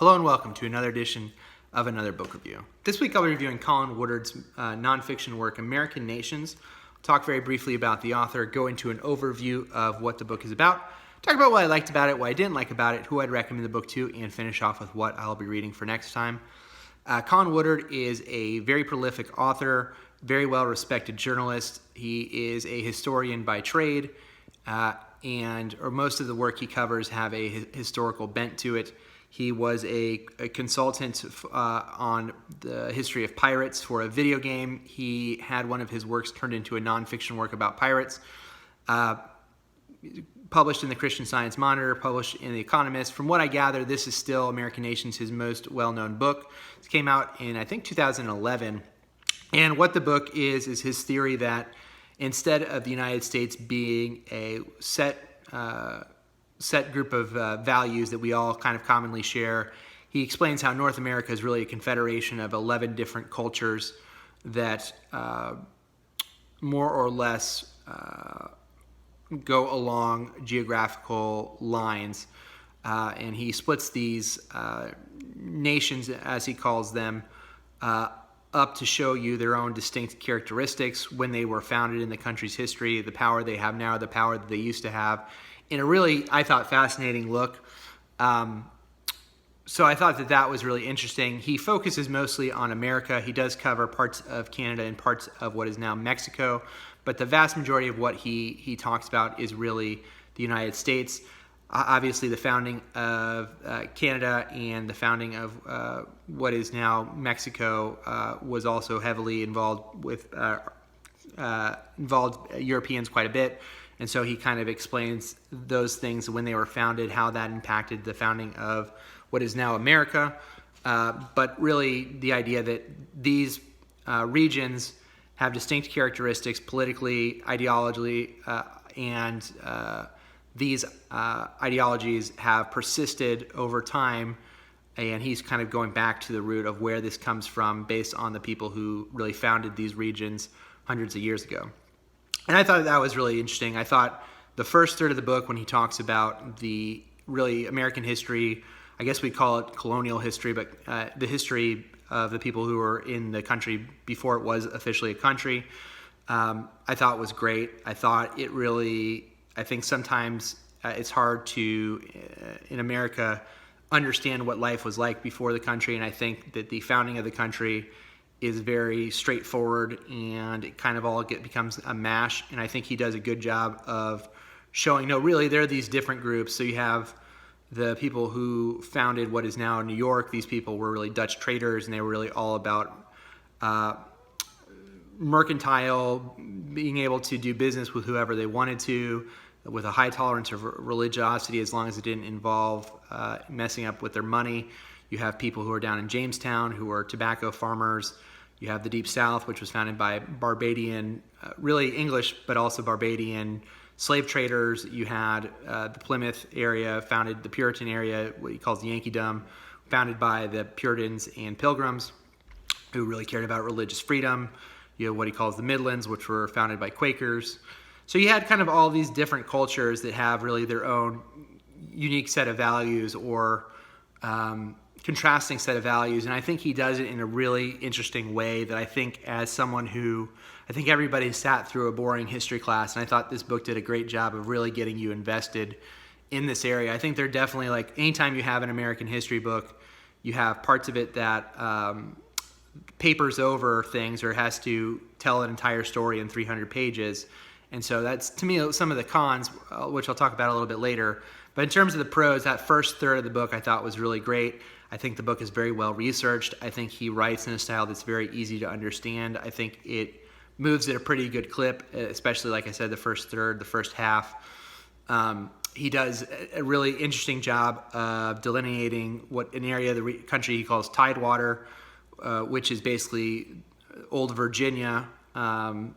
Hello and welcome to another edition of Another Book Review. This week I'll be reviewing Colin Woodard's nonfiction work, American Nations. I'll talk very briefly about the author, go into an overview of what the book is about, talk about what I liked about it, what I didn't like about it, who I'd recommend the book to, and finish off with what I'll be reading for next time. Colin Woodard is a very prolific author, very well-respected journalist. He is a historian by trade, and most of the work he covers have a historical bent to it. He was a consultant on the history of pirates for a video game. He had one of his works turned into a nonfiction work about pirates, published in the Christian Science Monitor, published in The Economist. From what I gather, this is still American Nations, his most well-known book. It came out in, I think, 2011. And what the book is his theory that instead of the United States being a set group of values that we all kind of commonly share, he explains how North America is really a confederation of 11 different cultures that more or less go along geographical lines. And he splits these nations, as he calls them, up to show you their own distinct characteristics, when they were founded in the country's history, the power they have now, the power that they used to have, in a really, I thought, fascinating look. So I thought that was really interesting. He focuses mostly on America. He does cover parts of Canada and parts of what is now Mexico, but the vast majority of what he talks about is really the United States. Obviously, the founding of Canada and the founding of what is now Mexico was also heavily involved Europeans quite a bit. And so he kind of explains those things, when they were founded, how that impacted the founding of what is now America. But really the idea that these regions have distinct characteristics politically, ideologically, and these ideologies have persisted over time. And he's kind of going back to the root of where this comes from based on the people who really founded these regions hundreds of years ago. And I thought that was really interesting. I thought the first third of the book, when he talks about the really American history, I guess we call it colonial history, but the history of the people who were in the country before it was officially a country, I thought was great. I thought it really, I think sometimes it's hard to, in America, understand what life was like before the country, and I think that the founding of the country is very straightforward, and it kind of all becomes a mash. And I think he does a good job of showing, no, really, there are these different groups. So you have the people who founded what is now New York. These people were really Dutch traders, and they were really all about mercantile, being able to do business with whoever they wanted to, with a high tolerance of religiosity, as long as it didn't involve messing up with their money. You have people who are down in Jamestown who are tobacco farmers. You have the Deep South, which was founded by Barbadian, really English, but also Barbadian slave traders. You had the Plymouth area, founded the Puritan area, what he calls the Yankeedom, founded by the Puritans and Pilgrims, who really cared about religious freedom. You have what he calls the Midlands, which were founded by Quakers. So you had kind of all these different cultures that have really their own unique set of values, or contrasting set of values. And I think he does it in a really interesting way that I think, as someone who, I think everybody sat through a boring history class, and I thought this book did a great job of really getting you invested in this area. I think they're definitely, like, anytime you have an American history book, you have parts of it that papers over things, or has to tell an entire story in 300 pages. And so that's, to me, some of the cons, which I'll talk about a little bit later. But in terms of the pros, that first third of the book I thought was really great. I think the book is very well researched. I think he writes in a style that's very easy to understand. I think it moves at a pretty good clip, especially, like I said, the first third, the first half. He does a really interesting job of delineating what an area of the country he calls Tidewater, which is basically old Virginia, and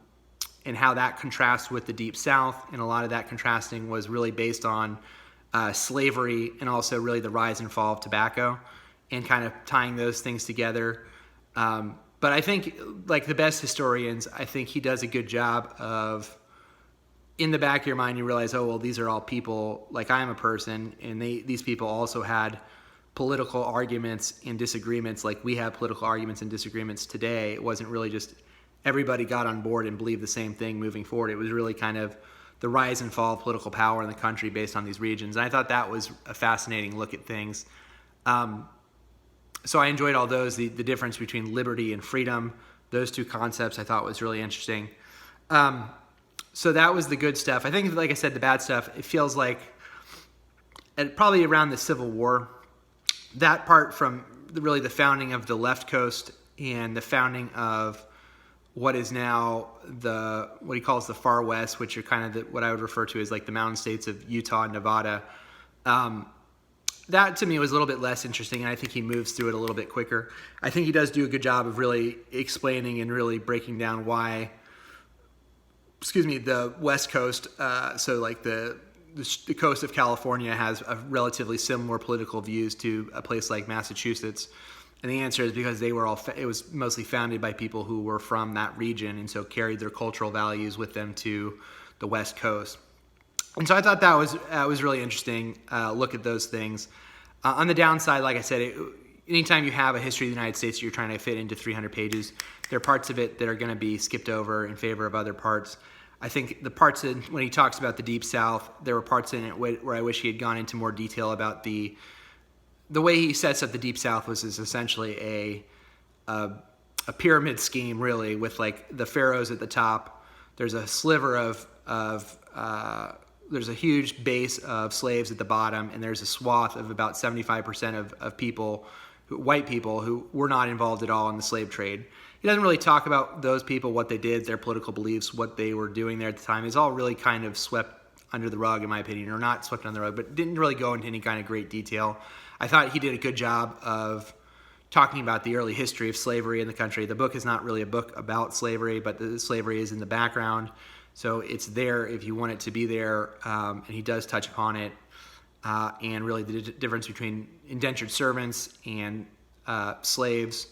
how that contrasts with the Deep South. And a lot of that contrasting was really based on slavery, and also really the rise and fall of tobacco, and kind of tying those things together. But I think, like the best historians, I think he does a good job of, in the back of your mind, you realize, oh, well, these are all people, like I'm a person, and these people also had political arguments and disagreements like we have political arguments and disagreements today. It wasn't really just everybody got on board and believed the same thing moving forward. It was really kind of the rise and fall of political power in the country based on these regions. And I thought that was a fascinating look at things. So I enjoyed all those, the difference between liberty and freedom. Those two concepts I thought was really interesting. So that was the good stuff. I think, like I said, the bad stuff, it feels like probably around the Civil War, that part from really the founding of the left coast and the founding of what is now what he calls the far west, which are kind of what I would refer to as like the mountain states of Utah and Nevada. That to me was a little bit less interesting, and I think he moves through it a little bit quicker. I think he does do a good job of really explaining and really breaking down why, the West Coast, so like the coast of California has a relatively similar political views to a place like Massachusetts. And the answer is because it was mostly founded by people who were from that region and so carried their cultural values with them to the West Coast. And so I thought that was really interesting, look at those things. On the downside, like I said, anytime you have a history of the United States you're trying to fit into 300 pages, there are parts of it that are going to be skipped over in favor of other parts. I think the parts when he talks about the Deep South, there were parts in it where I wish he had gone into more detail about the way he sets up the Deep South is essentially a pyramid scheme, really, with like the pharaohs at the top. There's a sliver there's a huge base of slaves at the bottom, and there's a swath of about 75% of people, white people, who were not involved at all in the slave trade. He doesn't really talk about those people, what they did, their political beliefs, what they were doing there at the time. It's all really kind of swept under the rug, in my opinion, or not swept under the rug, but didn't really go into any kind of great detail. I thought he did a good job of talking about the early history of slavery in the country. The book is not really a book about slavery, but the slavery is in the background. So it's there if you want it to be there, and he does touch upon it, and really the difference between indentured servants and slaves,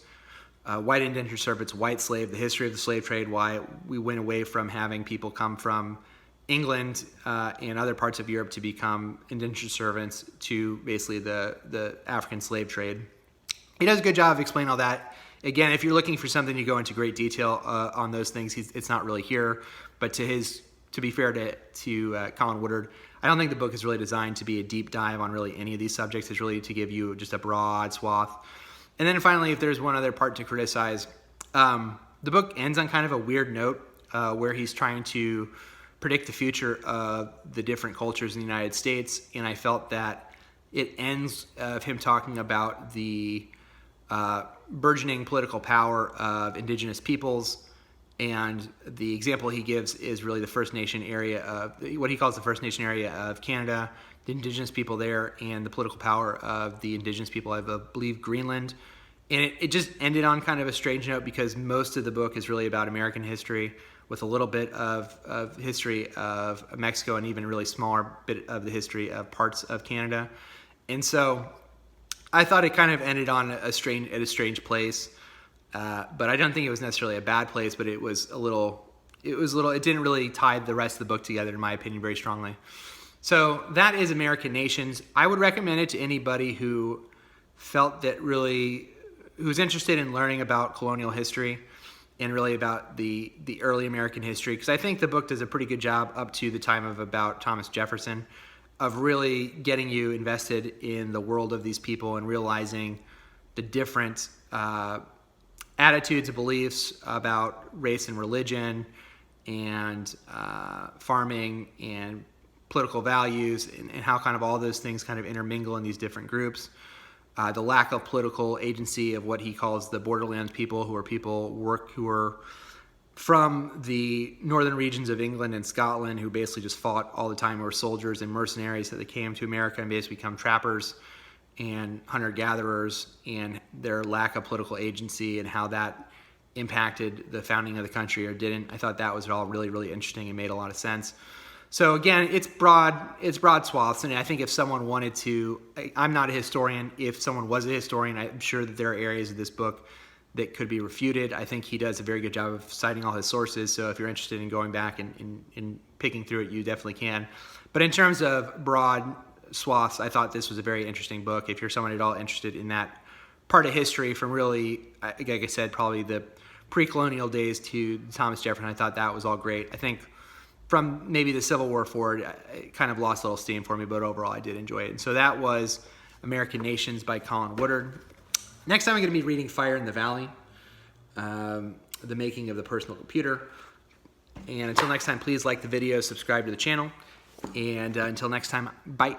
white indentured servants, white slave, the history of the slave trade, why we went away from having people come from England and other parts of Europe to become indentured servants to basically the African slave trade. He does a good job of explaining all that. Again, if you're looking for something to go into great detail on those things, it's not really here. But to be fair to Colin Woodard, I don't think the book is really designed to be a deep dive on really any of these subjects. It's really to give you just a broad swath. And then finally, if there's one other part to criticize, the book ends on kind of a weird note where he's trying to predict the future of the different cultures in the United States. And I felt that it ends of him talking about the burgeoning political power of indigenous peoples. And the example he gives is really the First Nation area of what he calls the First Nation area of Canada, the indigenous people there, and the political power of the indigenous people, I believe, Greenland. And it just ended on kind of a strange note because most of the book is really about American history with a little bit of history of Mexico and even a really smaller bit of the history of parts of Canada. And so I thought it kind of ended on a strange place. But I don't think it was necessarily a bad place, but it didn't really tie the rest of the book together, in my opinion, very strongly. So that is American Nations. I would recommend it to anybody who felt that who's interested in learning about colonial history and really about the early American history, because I think the book does a pretty good job up to the time of about Thomas Jefferson of really getting you invested in the world of these people and realizing the different attitudes and beliefs about race and religion and farming and political values and how kind of all those things kind of intermingle in these different groups. The lack of political agency of what he calls the borderlands people, who are from the northern regions of England and Scotland, who basically just fought all the time, were soldiers and mercenaries that they came to America and basically become trappers and hunter-gatherers, and their lack of political agency and how that impacted the founding of the country or didn't. I thought that was all really, really interesting and made a lot of sense. So again, it's broad swaths, and I think if someone wanted to, I'm not a historian, if someone was a historian, I'm sure that there are areas of this book that could be refuted. I think he does a very good job of citing all his sources, so if you're interested in going back and picking through it, you definitely can. But in terms of broad swaths, I thought this was a very interesting book. If you're someone at all interested in that part of history from really, like I said, probably the pre-colonial days to Thomas Jefferson, I thought that was all great. I think from maybe the Civil War forward, it kind of lost a little steam for me, but overall I did enjoy it. And so that was American Nations by Colin Woodard. Next time I'm going to be reading Fire in the Valley, The Making of the Personal Computer. And until next time, please like the video, subscribe to the channel. And until next time, bye.